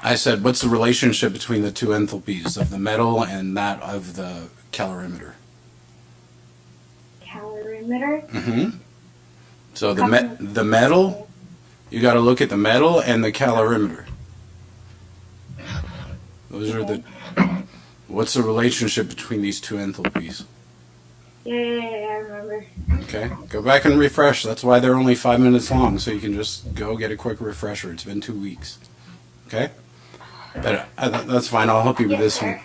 I said, what's the relationship between the two enthalpies of the metal and that of the calorimeter? Calorimeter? Mm-hmm. So the metal, you got to look at the metal and the calorimeter. Those are the. What's the relationship between these two enthalpies? Yeah, I remember. Okay, go back and refresh. That's why they're only 5 minutes long, so you can just go get a quick refresher. It's been 2 weeks. Okay? But that's fine. I'll help you with this one.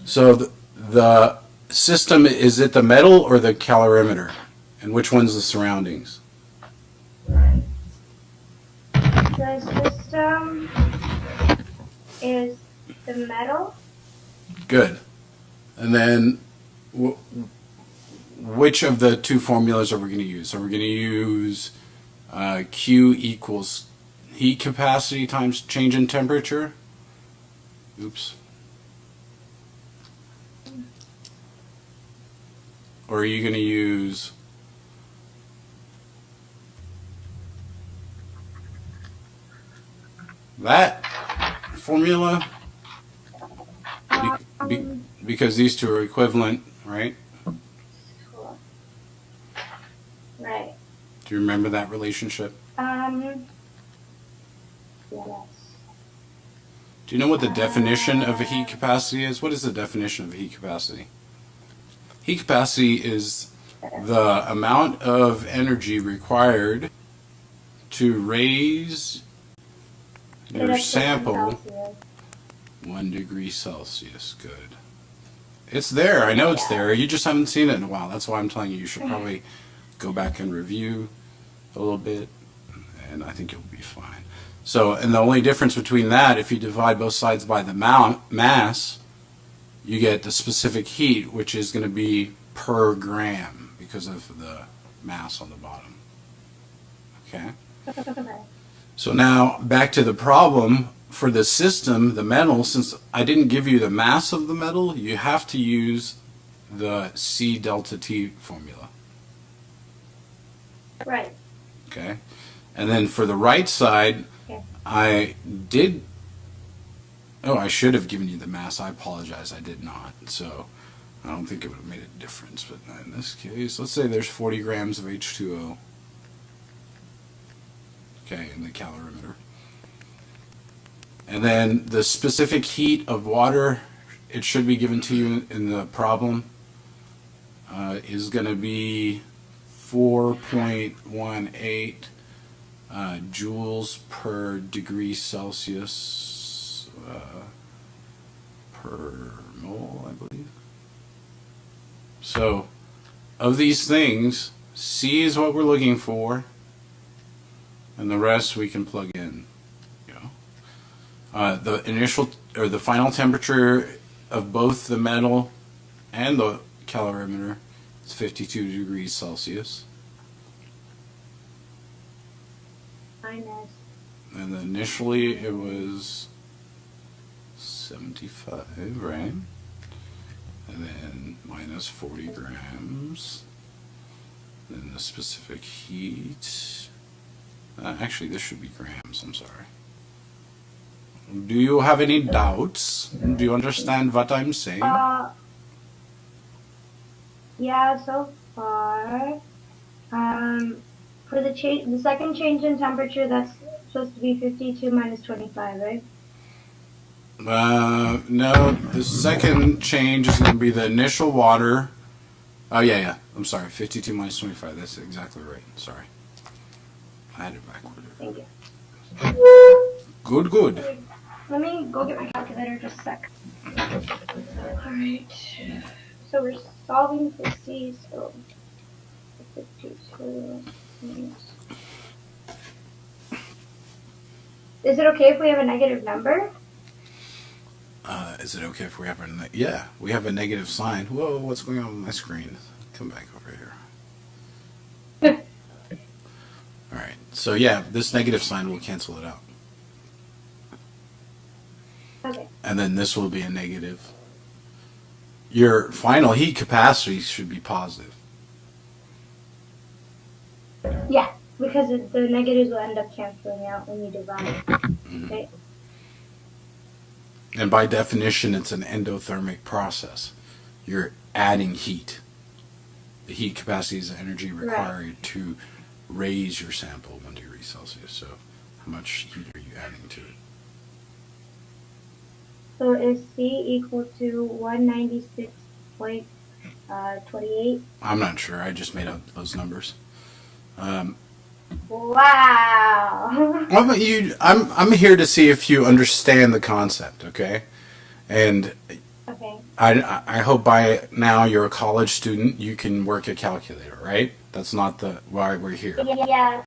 So the system, is it the metal or the calorimeter? And which one's the surroundings? The system is the metal. Good. And then which of the two formulas are we going to use? So we're going to use Q equals heat capacity times change in temperature. Oops. Or are you going to use that formula? Because these two are equivalent, right? Cool. Right. Do you remember that relationship? Yes. Do you know what the definition of a heat capacity is? What is the definition of a heat capacity? Heat capacity is the amount of energy required to raise your sample 1 degree Celsius. Good. It's there. I know it's there. You just haven't seen it in a while. That's why I'm telling you. You should probably go back and review a little bit, and I think you'll be fine. So, and the only difference between that, if you divide both sides by the mass, you get the specific heat, which is going to be per gram because of the mass on the bottom. Okay? So now, back to the problem. For the system, the metal, since I didn't give you the mass of the metal, you have to use the C delta T formula. Right. Okay? And then for the right side, I should have given you the mass. I apologize, I did not. So I don't think it would have made a difference. But in this case, let's say there's 40 grams of H2O. Okay, in the calorimeter. And then the specific heat of water, it should be given to you in the problem, is going to be 4.18 joules per degree Celsius per mole, I believe. So, of these things, C is what we're looking for, and the rest we can plug in. The initial or the final temperature of both the metal and the calorimeter is 52 degrees Celsius. Minus. And initially it was 75, right? And then minus 40 grams. Then the specific heat. Actually, this should be grams, I'm sorry. Do you have any doubts? Do you understand what I'm saying? Yeah, so far. For the second change in temperature, that's supposed to be 52 minus 25, right? No, the second change is going to be the initial water. Oh, yeah. I'm sorry, 52 minus 25. That's exactly right. Sorry. I had it backward. Thank you. Good. Let me go get my calculator just a sec. Alright. So we're solving for C, so 52 minus. Is it okay if we have a negative number? Is it okay if we have we have a negative sign. Whoa, what's going on with my screen? Come back over here. Alright, so yeah, this negative sign will cancel it out. Okay. And then this will be a negative. Your final heat capacity should be positive. Yeah, because the negatives will end up canceling out when you divide. Okay. And by definition, it's an endothermic process. You're adding heat. The heat capacity is the energy required to raise your sample 1 degree Celsius. So how much heat are you adding to it? So is C equal to 196.28? I'm not sure. I just made up those numbers. Wow. Well, but I'm here to see if you understand the concept, okay? And Okay. I hope by now you're a college student. You can work a calculator, right? That's not why we're here. Yeah.